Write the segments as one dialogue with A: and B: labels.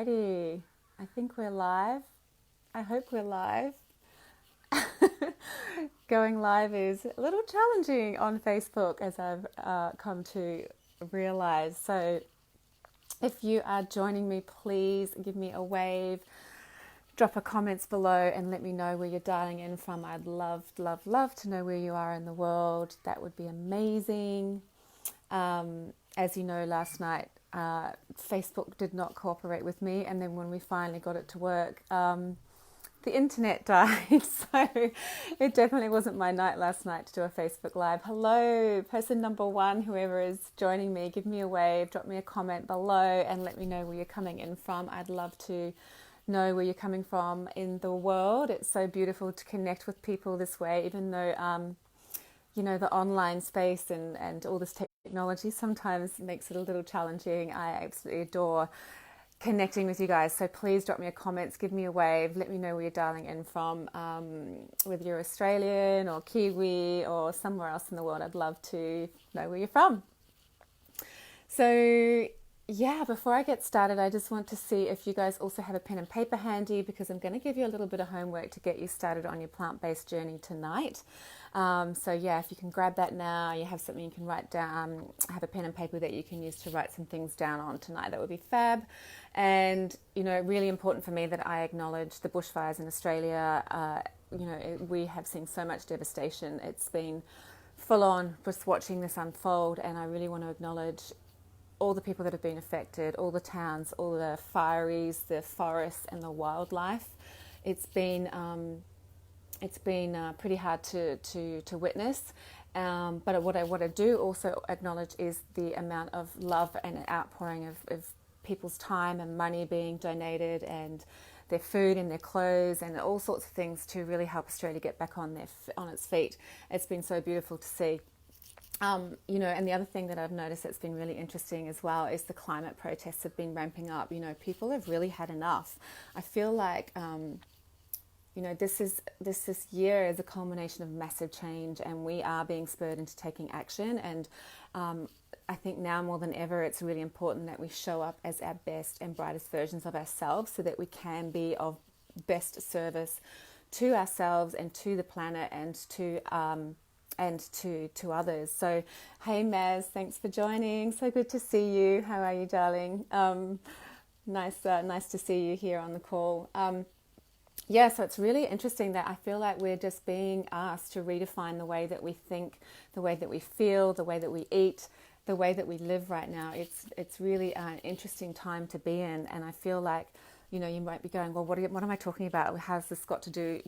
A: Alrighty, I think we're live. I hope we're live. Going live is a little challenging on Facebook, as I've come to realize. So if you are joining me, please give me a wave, drop a comments below and let me know where you're dialing in from. I'd love to know where you are in the world. That would be amazing. As you know, last night Facebook did not cooperate with me, and then when we finally got it to work, the internet died. So it definitely wasn't my night last night to do a Facebook Live. Hello, person number one, whoever is joining me, give me a wave, drop me a comment below and let me know where you're coming in from. I'd love to know where you're coming from in the world. It's so beautiful to connect with people this way, even though the online space and all this technology sometimes makes it a little challenging. I absolutely adore connecting with you guys. So please drop me a comments, give me a wave, let me know where you're dialing in from, whether you're Australian or Kiwi or somewhere else in the world. I'd love to know where you're from. So yeah, before I get started, I just want to see if you guys also have a pen and paper handy, because I'm going to give you a little bit of homework to get you started on your plant-based journey tonight. So yeah, if you can grab that now, you have something you can write down, have a pen and paper that you can use to write some things down on tonight, that would be fab. And, really important for me that I acknowledge the bushfires in Australia. We have seen so much devastation. It's been full on just watching this unfold, and I really want to acknowledge all the people that have been affected, all the towns, all the fireys, the forests and the wildlife. It's been pretty hard to witness, but what I do also acknowledge is the amount of love and outpouring of people's time and money being donated, and their food and their clothes and all sorts of things to really help Australia get back on its feet. It's been so beautiful to see. And the other thing that I've noticed that's been really interesting as well is the climate protests have been ramping up. People have really had enough. I feel like this year is a culmination of massive change, and we are being spurred into taking action. And I think now more than ever, it's really important that we show up as our best and brightest versions of ourselves, so that we can be of best service to ourselves and to the planet and to others. So, hey Maz, thanks for joining. So good to see you. How are you, darling? Nice to see you here on the call. So it's really interesting that I feel like we're just being asked to redefine the way that we think, the way that we feel, the way that we eat, the way that we live right now. It's really an interesting time to be in, and I feel like you might be going, well, what am I talking about? What's this got to do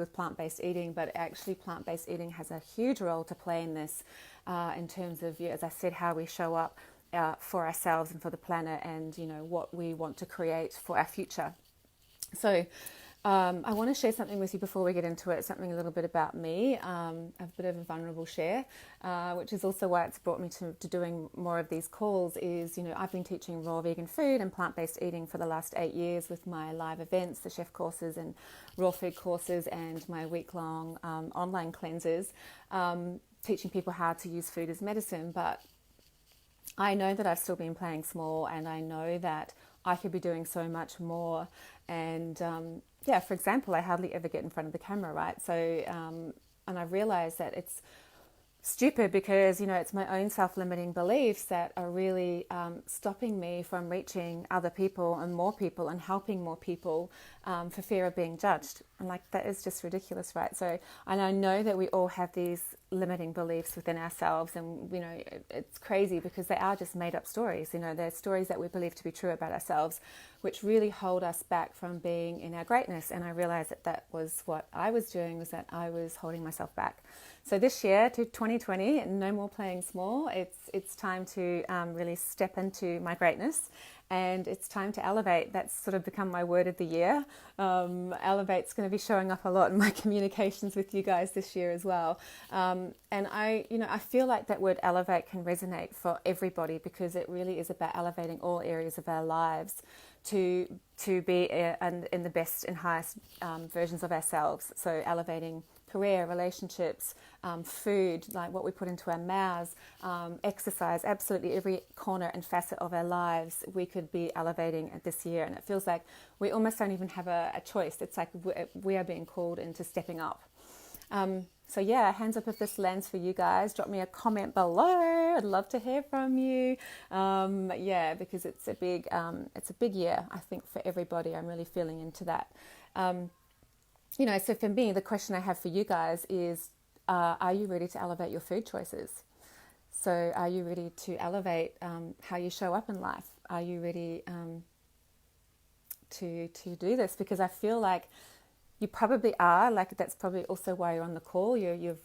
A: with plant-based eating? But actually, plant-based eating has a huge role to play in this, in terms of, as I said, how we show up for ourselves and for the planet, and what we want to create for our future. So I want to share something with you before we get into it, something a little bit about me, a bit of a vulnerable share, which is also why it's brought me to doing more of these calls. Is, I've been teaching raw vegan food and plant-based eating for the last 8 years with my live events, the chef courses and raw food courses, and my week-long online cleanses, teaching people how to use food as medicine. But I know that I've still been playing small, and I know that I could be doing so much more. And for example, I hardly ever get in front of the camera, right? So, and I realize that it's stupid because, it's my own self-limiting beliefs that are really stopping me from reaching other people and helping more people, for fear of being judged. And that is just ridiculous, right? So, and I know that we all have these limiting beliefs within ourselves, and, it's crazy because they are just made up stories. They're stories that we believe to be true about ourselves, which really hold us back from being in our greatness. And I realized that was what I was doing, was that I was holding myself back. So this year, to 2020, no more playing small. It's time to really step into my greatness, and it's time to elevate. That's sort of become my word of the year. Elevate's going to be showing up a lot in my communications with you guys this year as well. And I feel like that word elevate can resonate for everybody, because it really is about elevating all areas of our lives to be in the best and highest versions of ourselves. So elevating career, relationships, food, like what we put into our mouths, exercise, absolutely every corner and facet of our lives we could be elevating this year. And it feels like we almost don't even have a choice. It's like we are being called into stepping up. So yeah, hands up if this lands for you guys. Drop me a comment below. I'd love to hear from you. Yeah, because it's a big year, I think, for everybody. I'm really feeling into that. So for me, the question I have for you guys is, are you ready to elevate your food choices? So are you ready to elevate how you show up in life? Are you ready to do this? Because I feel like you probably are. Like, that's probably also why you're on the call. You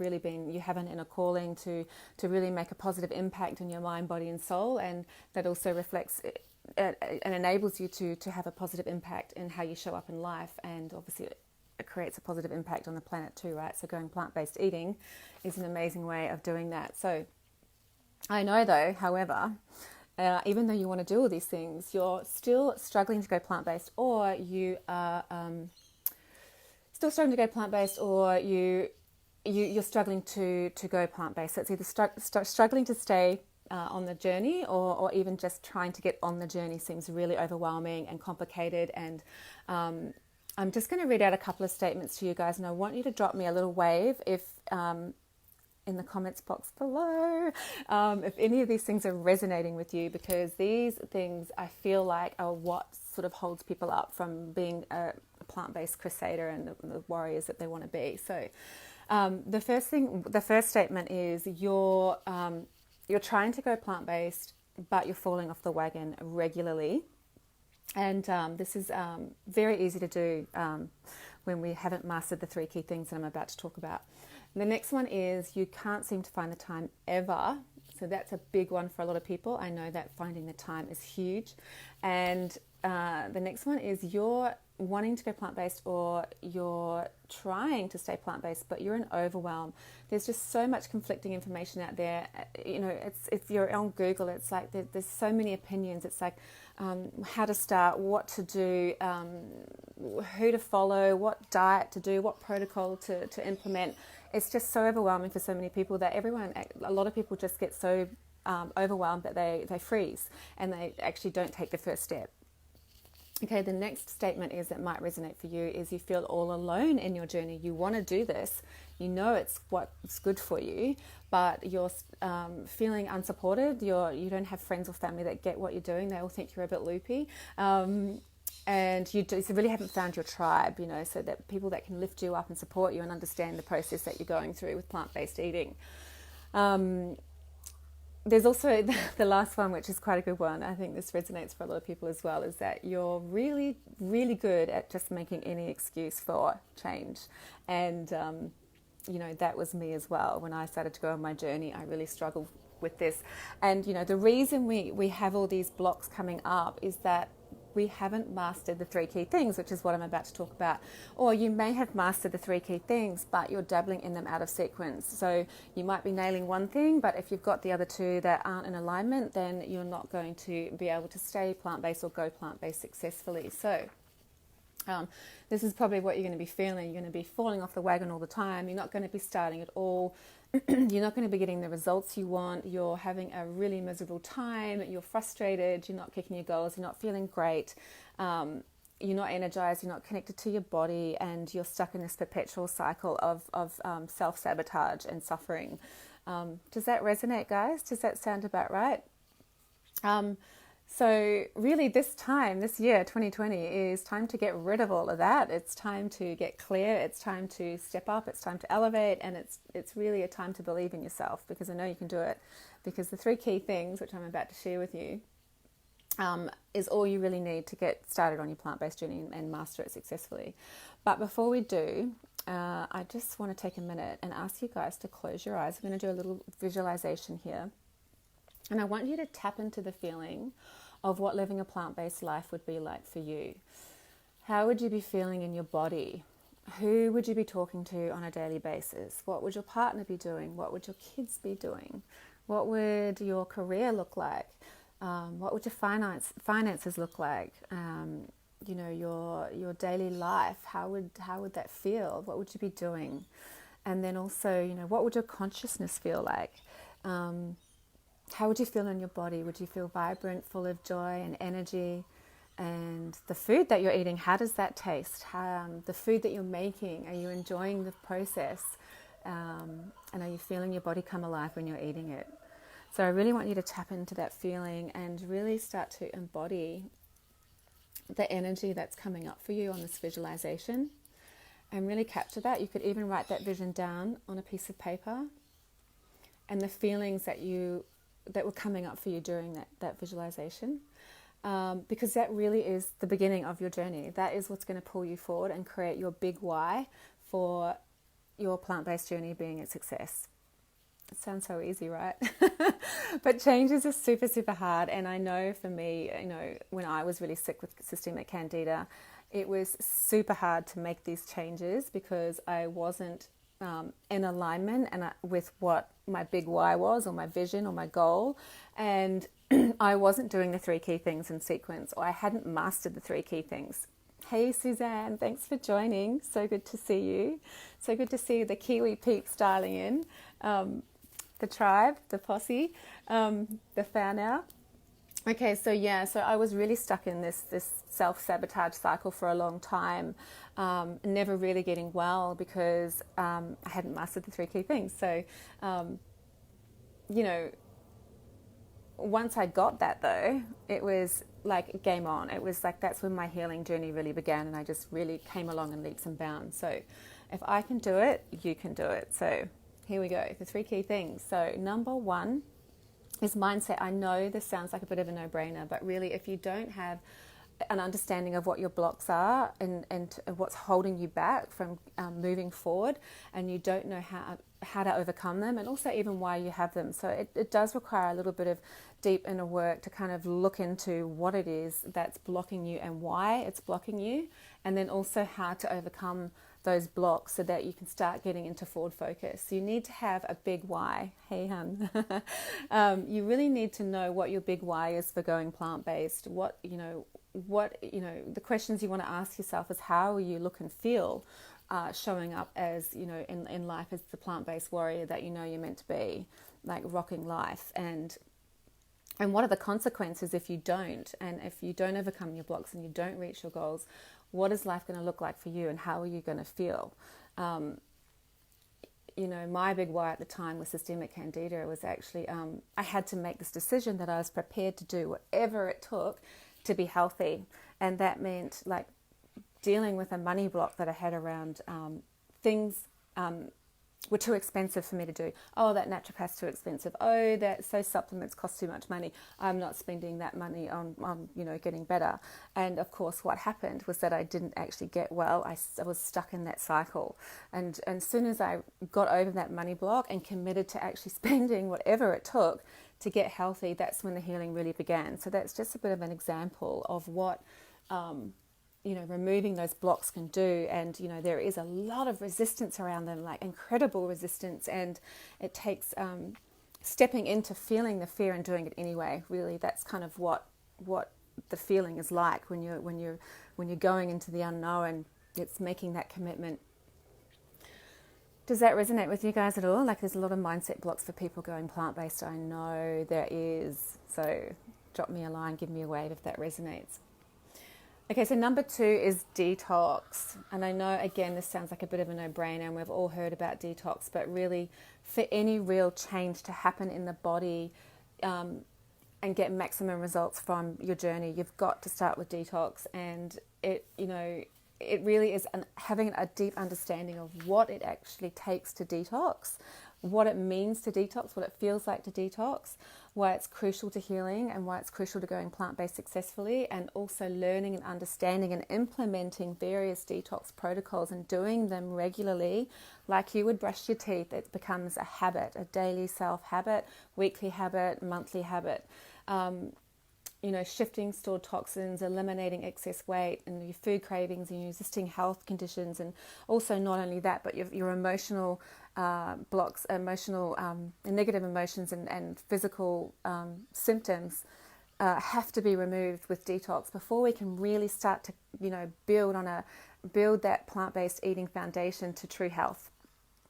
A: have an inner calling to really make a positive impact on your mind, body and soul, and that also reflects and enables you to have a positive impact in how you show up in life, and obviously it creates a positive impact on the planet too, right? So going plant-based eating is an amazing way of doing that. So I know though, however, even though you want to do all these things, you're still struggling to go plant-based, or you are still struggling to go plant-based, or you're struggling to go plant-based. So it's either struggling to stay on the journey, or even just trying to get on the journey seems really overwhelming and complicated. And I'm just going to read out a couple of statements to you guys, and I want you to drop me a little wave if in the comments box below if any of these things are resonating with you, because these things I feel like are what sort of holds people up from being a plant-based crusader and the warriors that they want to be. So the first statement is you're trying to go plant-based, but you're falling off the wagon regularly. And this is very easy to do when we haven't mastered the 3 key things that I'm about to talk about. And the next one is you can't seem to find the time ever. So that's a big one for a lot of people. I know that finding the time is huge. And the next one is you're wanting to go plant-based, or you're trying to stay plant-based, but you're in overwhelm. There's just so much conflicting information out there. If you're on Google, it's like there's so many opinions. It's like how to start, what to do, who to follow, what diet to do, what protocol to implement. It's just so overwhelming for so many people that a lot of people just get so overwhelmed that they freeze and they actually don't take the first step. Okay, the next statement that might resonate for you is you feel all alone in your journey. You want to do this, you know it's what's good for you, but you're feeling unsupported. You don't have friends or family that get what you're doing. They all think you're a bit loopy. And you really haven't found your tribe, so that people that can lift you up and support you and understand the process that you're going through with plant-based eating. There's also the last one, which is quite a good one. I think this resonates for a lot of people as well, is that you're really, really good at just making any excuse for change. And, that was me as well. When I started to go on my journey, I really struggled with this. And, the reason we have all these blocks coming up is that we haven't mastered the 3 key things, which is what I'm about to talk about. Or you may have mastered the 3 key things, but you're dabbling in them out of sequence. So you might be nailing one thing, but if you've got the other 2 that aren't in alignment, then you're not going to be able to stay plant-based or go plant-based successfully. So this is probably what you're going to be feeling. You're going to be falling off the wagon all the time. You're not going to be starting at all. You're not going to be getting the results you want. You're having a really miserable time. You're frustrated. You're not kicking your goals. You're not feeling great. You're not energized. You're not connected to your body, and you're stuck in this perpetual cycle of self-sabotage and suffering. Does that resonate, guys? Does that sound about right? So really this year, 2020, is time to get rid of all of that. It's time to get clear. It's time to step up. It's time to elevate. And it's really a time to believe in yourself, because I know you can do it. Because the 3 key things, which I'm about to share with you, is all you really need to get started on your plant-based journey and master it successfully. But before we do, I just want to take a minute and ask you guys to close your eyes. I'm going to do a little visualization here. And I want you to tap into the feeling of what living a plant-based life would be like for you. How would you be feeling in your body? Who would you be talking to on a daily basis? What would your partner be doing? What would your kids be doing? What would your career look like? What would your finances look like? You know, your daily life. How would that feel? What would you be doing? And then also, you know, what would your consciousness feel like? How would you feel in your body? Would you feel vibrant, full of joy and energy? And the food that you're eating, how does that taste? The food that you're making, are you enjoying the process? And are you feeling your body come alive when you're eating it? So I really want you to tap into that feeling and really start to embody the energy that's coming up for you on this visualization and really capture that. You could even write that vision down on a piece of paper and the feelings that were coming up for you during that visualization. Because that really is the beginning of your journey. That is what's going to pull you forward and create your big why for your plant-based journey being a success. It sounds so easy, right? But changes are super, super hard. And I know for me, you know, when I was really sick with systemic candida, it was super hard to make these changes because I wasn't in alignment with what my big why was, or my vision, or my goal. And I wasn't doing the 3 key things in sequence, or I hadn't mastered the 3 key things. Hey Suzanne, thanks for joining. So good to see you. So good to see the Kiwi peeps dialing in. The tribe, the posse, the fan out. Okay, so I was really stuck in this self-sabotage cycle for a long time, never really getting well because I hadn't mastered the 3 key things. So, you know, once I got that though, it was like game on. It was like that's when my healing journey really began, and I just really came along in leaps and bounds. So if I can do it, you can do it. So here we go, the 3 key things. So number 1 is mindset. I know this sounds like a bit of a no-brainer, but really if you don't have an understanding of what your blocks are and what's holding you back from moving forward, and you don't know how to overcome them, and also even why you have them. So it does require a little bit of deep inner work to kind of look into what it is that's blocking you and why it's blocking you, and then also how to overcome those blocks so that you can start getting into forward focus. So you need to have a big why. Hey, hun. You really need to know what your big why is for going plant-based. The questions you want to ask yourself is how you look and feel showing up as, you know, in life as the plant-based warrior that you know you're meant to be, like rocking life. And what are the consequences if you don't, and if you don't overcome your blocks and you don't reach your goals? What is life going to look like for you, and how are you going to feel? You know, my big why at the time with systemic candida was actually I had to make this decision that I was prepared to do whatever it took to be healthy. And that meant like dealing with a money block that I had around things were too expensive for me to do. Oh, that naturopath's too expensive. Oh, those supplements cost too much money. I'm not spending that money on you know, getting better. And of course, what happened was that I didn't actually get well. I was stuck in that cycle. And as soon as I got over that money block and committed to actually spending whatever it took to get healthy, that's when the healing really began. So that's just a bit of an example of what you know, removing those blocks can do. And, you know, there is a lot of resistance around them, like incredible resistance. And it takes stepping into feeling the fear and doing it anyway. Really, that's kind of what the feeling is like when you're going into the unknown. It's making that commitment. Does that resonate with you guys at all? Like, there's a lot of mindset blocks for people going plant-based. I know there is. So drop me a line, give me a wave if that resonates. Okay, so number 2 is detox. And I know, again, this sounds like a bit of a no-brainer, and we've all heard about detox, but really for any real change to happen in the body and get maximum results from your journey, you've got to start with detox. And it really is having a deep understanding of what it actually takes to detox, what it means to detox, what it feels like to detox, why it's crucial to healing and why it's crucial to going plant-based successfully, and also learning and understanding and implementing various detox protocols and doing them regularly like you would brush your teeth. It becomes a habit, a daily self-habit, weekly habit, monthly habit. Shifting stored toxins, eliminating excess weight and your food cravings and your existing health conditions, and also not only that, but your emotional blocks, negative emotions and physical symptoms have to be removed with detox before we can really start to, build that plant-based eating foundation to true health.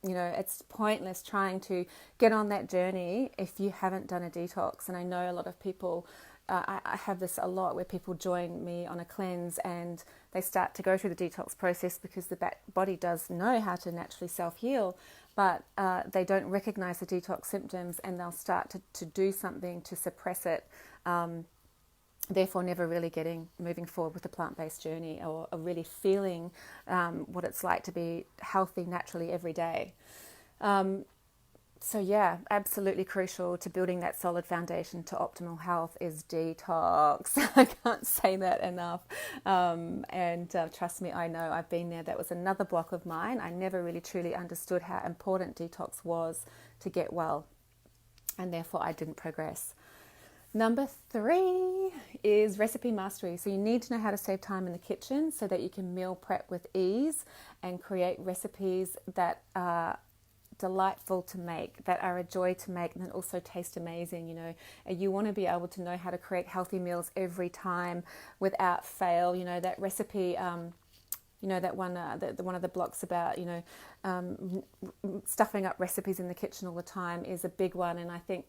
A: It's pointless trying to get on that journey if you haven't done a detox. And I know a lot of people, I have this a lot where people join me on a cleanse and they start to go through the detox process because the body does know how to naturally self-heal, but they don't recognize the detox symptoms and they'll start to do something to suppress it, therefore never really moving forward with the plant-based journey or really feeling what it's like to be healthy naturally every day. So yeah, absolutely crucial to building that solid foundation to optimal health is detox. I can't say that enough. And trust me, I know I've been there. That was another block of mine. I never really truly understood how important detox was to get well, and therefore I didn't progress. Number 3 is recipe mastery. So you need to know how to save time in the kitchen so that you can meal prep with ease and create recipes that are delightful to make, that are a joy to make, and that also taste amazing. You want to be able to know how to create healthy meals every time without fail. That recipe, that one, one of the blocks about, stuffing up recipes in the kitchen all the time is a big one. And I think,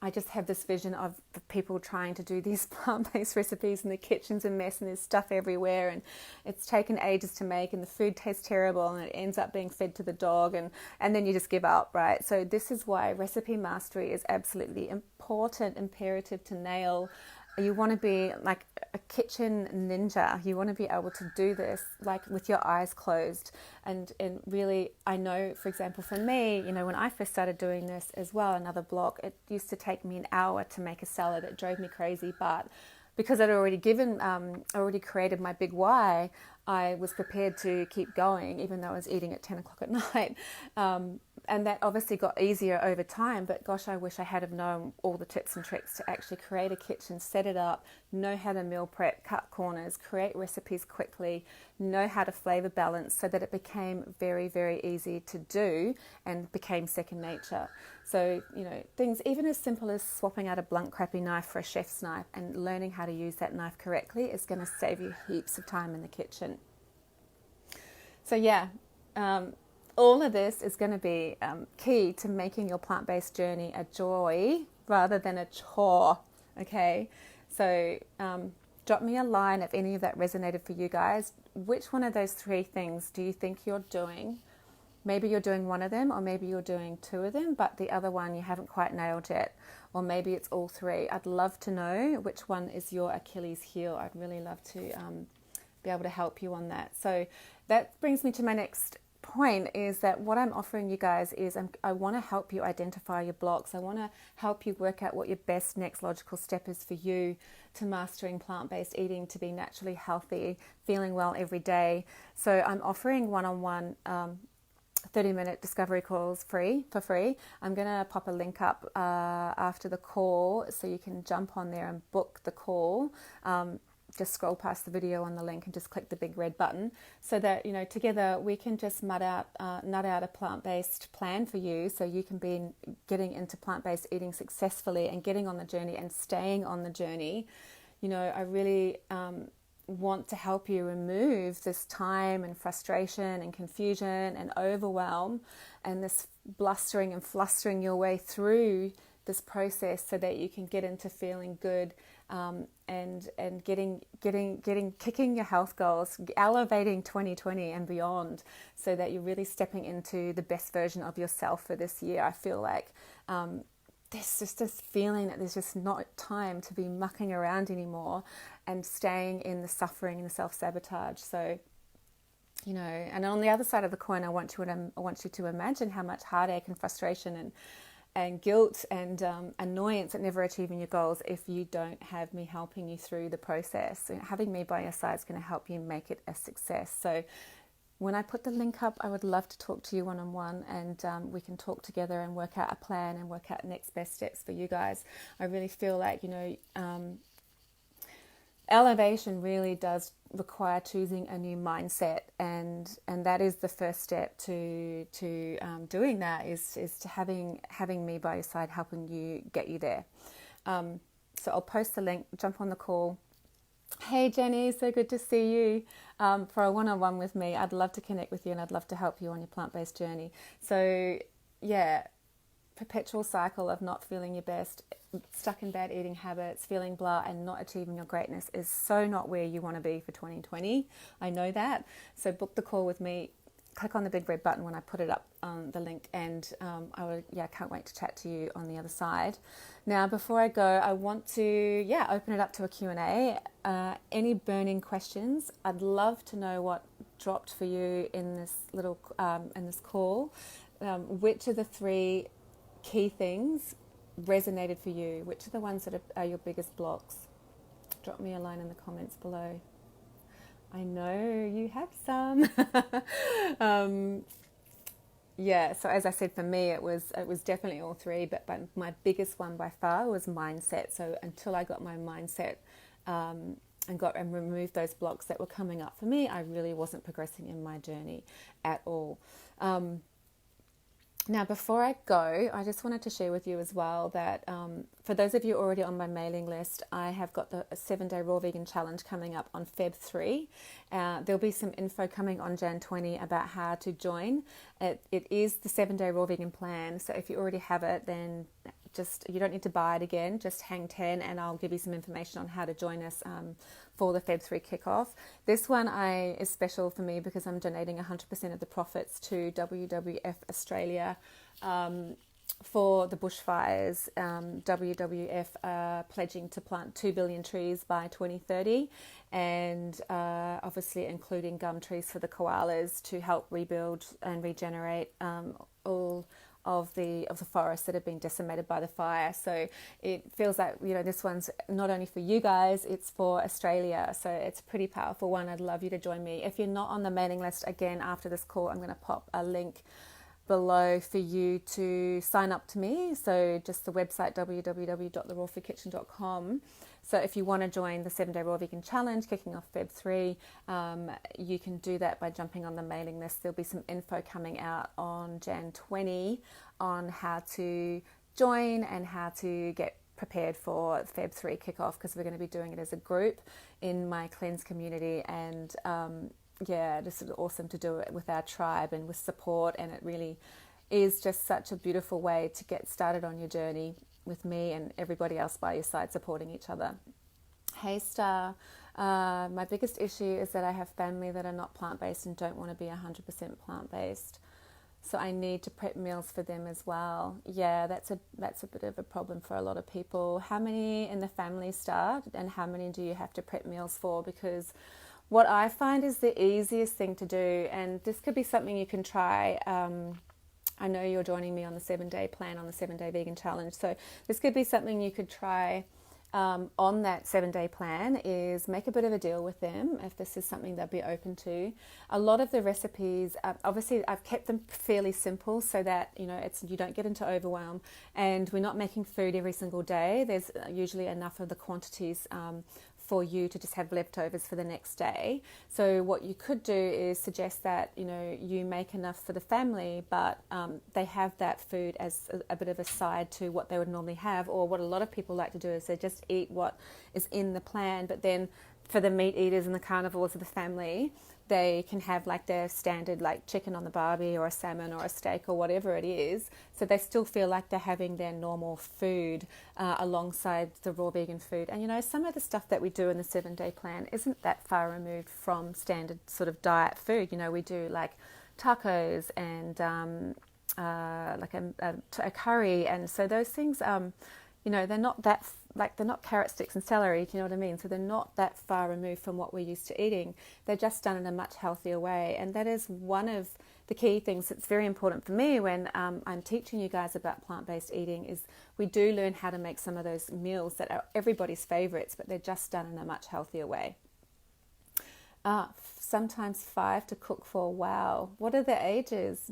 A: I just have this vision of people trying to do these plant-based recipes and the kitchen's a mess and there's stuff everywhere and it's taken ages to make and the food tastes terrible and it ends up being fed to the dog and then you just give up, right? So this is why recipe mastery is absolutely important, imperative to nail. You want to be like a kitchen ninja. You want to be able to do this like with your eyes closed. And really, I know, for example, for me, when I first started doing this as well, another block, it used to take me an hour to make a salad. It drove me crazy. But because I'd already created my big why, I was prepared to keep going, even though I was eating at 10 o'clock at night. And that obviously got easier over time, but gosh, I wish I had have known all the tips and tricks to actually create a kitchen, set it up, know how to meal prep, cut corners, create recipes quickly, know how to flavor balance so that it became very, very easy to do and became second nature. So, things even as simple as swapping out a blunt, crappy knife for a chef's knife and learning how to use that knife correctly is going to save you heaps of time in the kitchen. So yeah, all of this is going to be key to making your plant-based journey a joy rather than a chore, okay? So drop me a line if any of that resonated for you guys. Which one of those 3 things do you think you're doing? Maybe you're doing one of them, or maybe you're doing 2 of them, but the other one you haven't quite nailed yet. Or maybe it's all 3. I'd love to know which one is your Achilles heel. I'd really love to be able to help you on that. So that brings me to my next point, is that what I'm offering you guys is I want to help you identify your blocks. I want to help you work out what your best next logical step is for you to mastering plant-based eating, to be naturally healthy, feeling well every day. So I'm offering one-on-one 30-minute discovery calls for free. I'm going to pop a link up after the call so you can jump on there and book the call. Just scroll past the video on the link and just click the big red button so that, together we can just nut out a plant-based plan for you so you can be getting into plant-based eating successfully and getting on the journey and staying on the journey. I really want to help you remove this time and frustration and confusion and overwhelm and this blustering and flustering your way through this process so that you can get into feeling good and kicking your health goals, elevating 2020 and beyond so that you're really stepping into the best version of yourself for this year. I feel like there's just this feeling that there's just not time to be mucking around anymore and staying in the suffering and the self-sabotage. So, and on the other side of the coin, I want you to imagine how much heartache and frustration and guilt and annoyance at never achieving your goals if you don't have me helping you through the process. And having me by your side is going to help you make it a success. So when I put the link up, I would love to talk to you one-on-one and we can talk together and work out a plan and work out next best steps for you guys. I really feel like, elevation really does require choosing a new mindset, and that is the first step to doing that is to having me by your side, helping you get you there. So I'll post the link, jump on the call. Hey Jenny, so good to see you for a one-on-one with me. I'd love to connect with you and I'd love to help you on your plant-based journey. So yeah, perpetual cycle of not feeling your best, stuck in bad eating habits, feeling blah and not achieving your greatness is so not where you want to be for 2020. I know that. So book the call with me. Click on the big red button when I put it up on the link, and can't wait to chat to you on the other side. Now, before I go, I want to open it up to a Q&A. Any burning questions? I'd love to know what dropped for you in this little in this call. Which of the 3 key things resonated for you? Which are the ones that are your biggest blocks? Drop me a line in the comments below. I know you have some. So as I said, for me, it was definitely all 3, but my biggest one by far was mindset. So until I got my mindset and removed those blocks that were coming up for me, I really wasn't progressing in my journey at all. Now, before I go, I just wanted to share with you as well that for those of you already on my mailing list, I have got the 7-day Raw Vegan Challenge coming up on Feb 3. There'll be some info coming on Jan 20 about how to join. It is the 7-day Raw Vegan plan, so if you already have it, then you don't need to buy it again, just hang 10 and I'll give you some information on how to join us for the Feb 3 kickoff. This one is special for me because I'm donating 100% of the profits to WWF Australia for the bushfires. WWF are pledging to plant 2 billion trees by 2030 and obviously including gum trees for the koalas to help rebuild and regenerate all of the forests that have been decimated by the fire. So it feels like, this one's not only for you guys, it's for Australia. So it's a pretty powerful one. I'd love you to join me. If you're not on the mailing list, again, after this call, I'm going to pop a link below for you to sign up to me. So just the website, www.therawfoodkitchen.com. So if you want to join the 7-day Raw Vegan Challenge kicking off Feb 3, you can do that by jumping on the mailing list. There'll be some info coming out on Jan 20 on how to join and how to get prepared for Feb 3 kickoff, because we're going to be doing it as a group in my Cleanse community. And this is awesome to do it with our tribe and with support, and it really is just such a beautiful way to get started on your journey with me and everybody else by your side supporting each other. Hey Star, my biggest issue is that I have family that are not plant-based and don't want to be 100% plant-based, so I need to prep meals for them as well. Yeah, that's a bit of a problem for a lot of people. How many in the family, Star, and how many do you have to prep meals for? Because what I find is the easiest thing to do, and this could be something you can try. I know you're joining me on the 7-day plan, on the 7-day vegan challenge. So this could be something you could try on that 7-day plan, is make a bit of a deal with them if this is something they'll be open to. A lot of the recipes, obviously I've kept them fairly simple so that, you don't get into overwhelm, and we're not making food every single day. There's usually enough of the quantities for you to just have leftovers for the next day. So what you could do is suggest that, you make enough for the family, but they have that food as a bit of a side to what they would normally have. Or what a lot of people like to do is they just eat what is in the plan, but then for the meat eaters and the carnivores of the family, they can have like their standard like chicken on the barbie or a salmon or a steak or whatever it is. So they still feel like they're having their normal food alongside the raw vegan food. And some of the stuff that we do in the 7-day plan isn't that far removed from standard sort of diet food. We do like tacos and like a curry. And so those things, they're not that they're not carrot sticks and celery, do you know what I mean? So they're not that far removed from what we're used to eating. They're just done in a much healthier way. And that is one of the key things that's very important for me when I'm teaching you guys about plant-based eating, is we do learn how to make some of those meals that are everybody's favorites, but they're just done in a much healthier way. Sometimes 5 to cook for. Wow. What are the ages?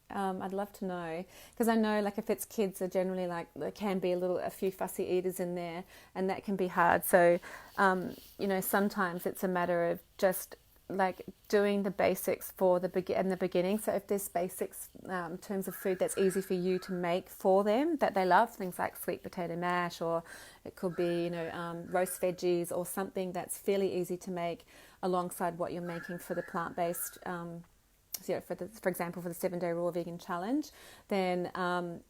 A: I'd love to know, because I know like if it's kids, are generally like there can be a few fussy eaters in there, and that can be hard. So sometimes it's a matter of just like doing the basics for in the beginning. So if there's basics in terms of food that's easy for you to make for them that they love, things like sweet potato mash, or it could be, you know, roast veggies, or something that's fairly easy to make alongside what you're making for the plant-based so, you know, for example, for the 7-day raw vegan challenge, then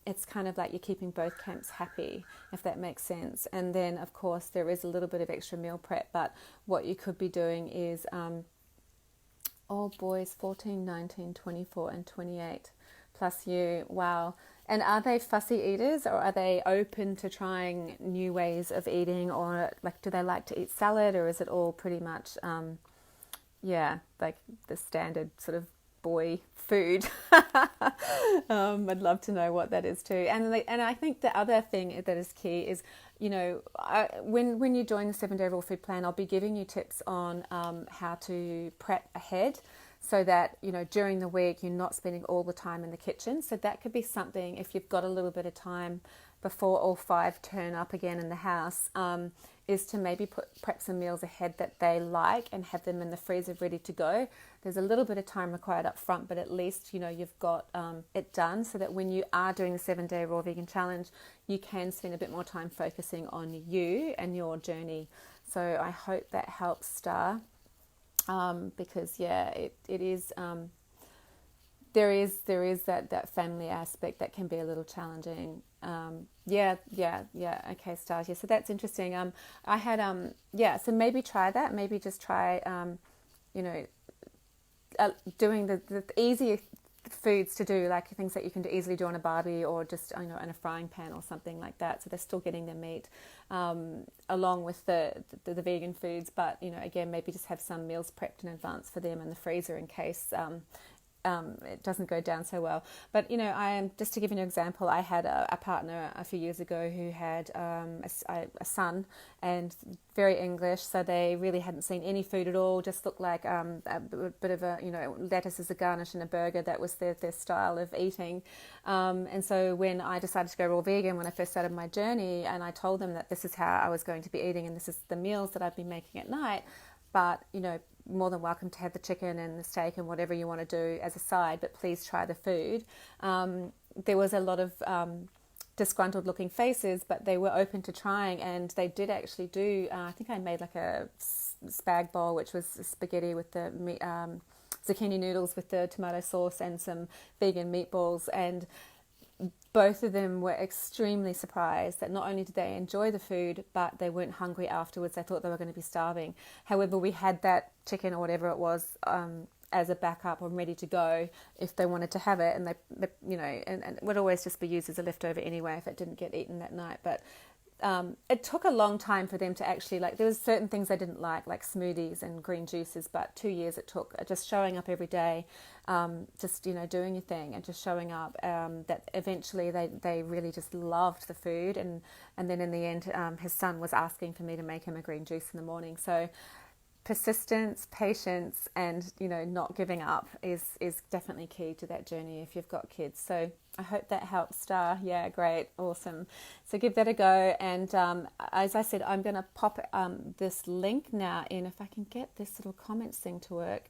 A: it's kind of like you're keeping both camps happy, if that makes sense. And then, of course, there is a little bit of extra meal prep, but what you could be doing is, all boys 14, 19, 24 and 28 plus you. Wow. And are they fussy eaters, or are they open to trying new ways of eating, or like, do they like to eat salad, or is it all pretty much, like the standard sort of boy food? I'd love to know what that is too. And I think the other thing that is key is, you know, when you join the 7-day raw food plan, I'll be giving you tips on how to prep ahead, so that, you know, during the week you're not spending all the time in the kitchen. So that could be something, if you've got a little bit of time before all 5 turn up again in the house, is to maybe prep some meals ahead that they like and have them in the freezer ready to go. There's a little bit of time required up front, but at least, you know, you've got it done, so that when you are doing the 7-day raw vegan challenge, you can spend a bit more time focusing on you and your journey. So I hope that helps, Star, because it is, there is that family aspect that can be a little challenging. Okay, Stars. Yeah, so that's interesting. I had so maybe try that. Maybe just try doing the easier foods to do, like things that you can easily do on a barbie, or just, you know, in a frying pan or something like that. So they're still getting their meat along with the vegan foods, but, you know, again, maybe just have some meals prepped in advance for them in the freezer in case it doesn't go down so well. But, you know, just to give you an example, I had a partner a few years ago who had a son, and very English, so they really hadn't seen any food at all, just looked like a bit of a, you know, lettuce as a garnish in a burger. That was their style of eating. And so when I decided to go raw vegan, when I first started my journey, and I told them that this is how I was going to be eating and this is the meals that I'd be making at night, but, you know, more than welcome to have the chicken and the steak and whatever you want to do as a side, but please try the food. There was a lot of disgruntled looking faces, but they were open to trying, and they did actually do, I think I made like a spag bowl, which was spaghetti with the zucchini noodles with the tomato sauce and some vegan meatballs, and both of them were extremely surprised that not only did they enjoy the food, but they weren't hungry afterwards. They thought they were going to be starving. However, we had that chicken or whatever it was as a backup or ready to go if they wanted to have it. And they you know, and it would always just be used as a leftover anyway if it didn't get eaten that night. But it took a long time for them to actually, like, there was certain things they didn't like smoothies and green juices, but 2 years it took, just showing up every day, just, you know, doing your thing and just showing up, that eventually they really just loved the food. And then in the end, his son was asking for me to make him a green juice in the morning. So persistence, patience, and, you know, not giving up is definitely key to that journey if you've got kids. So I hope that helps, Star. Yeah, great, awesome. So give that a go. And as I said, I'm going to pop this link now in, if I can get this little comments thing to work.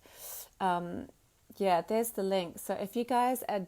A: There's the link. So if you guys are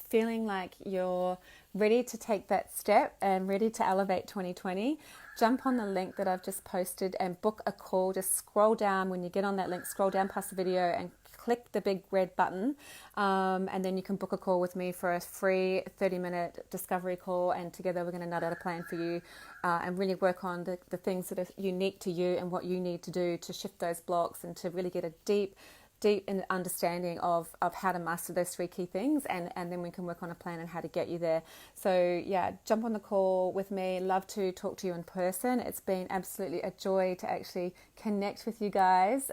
A: feeling like you're ready to take that step and ready to elevate 2020, jump on the link that I've just posted and book a call. Just scroll down. When you get on that link, scroll down past the video and click the big red button, and then you can book a call with me for a free 30-minute discovery call, and together we're going to nut out a plan for you and really work on the things that are unique to you and what you need to do to shift those blocks and to really get a deep in understanding of how to master those 3 key things, and then we can work on a plan on how to get you there. So yeah, jump on the call with me. Love to talk to you in person. It's been absolutely a joy to actually connect with you guys,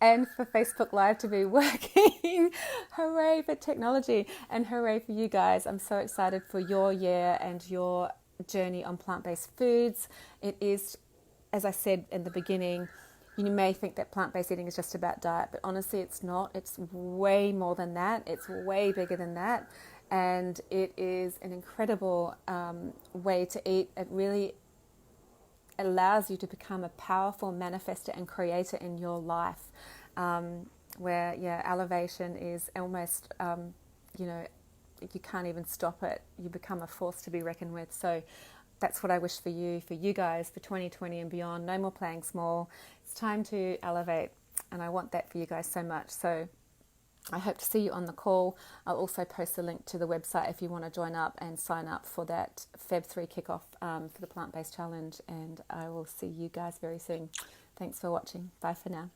A: and for Facebook Live to be working. Hooray for technology, and hooray for you guys. I'm so excited for your year and your journey on plant-based foods. It is, as I said in the beginning, you may think that plant-based eating is just about diet, but honestly it's not. It's way more than that. It's way bigger than that. And it is an incredible way to eat. It really allows you to become a powerful manifester and creator in your life. where, elevation is almost, you can't even stop it. You become a force to be reckoned with. So that's what I wish for you guys, for 2020 and beyond. No more playing small. It's time to elevate, and I want that for you guys so much. So I hope to see you on the call. I'll also post a link to the website if you want to join up and sign up for that Feb 3 kickoff for the plant-based challenge. And I will see you guys very soon. Thanks for watching. Bye for now.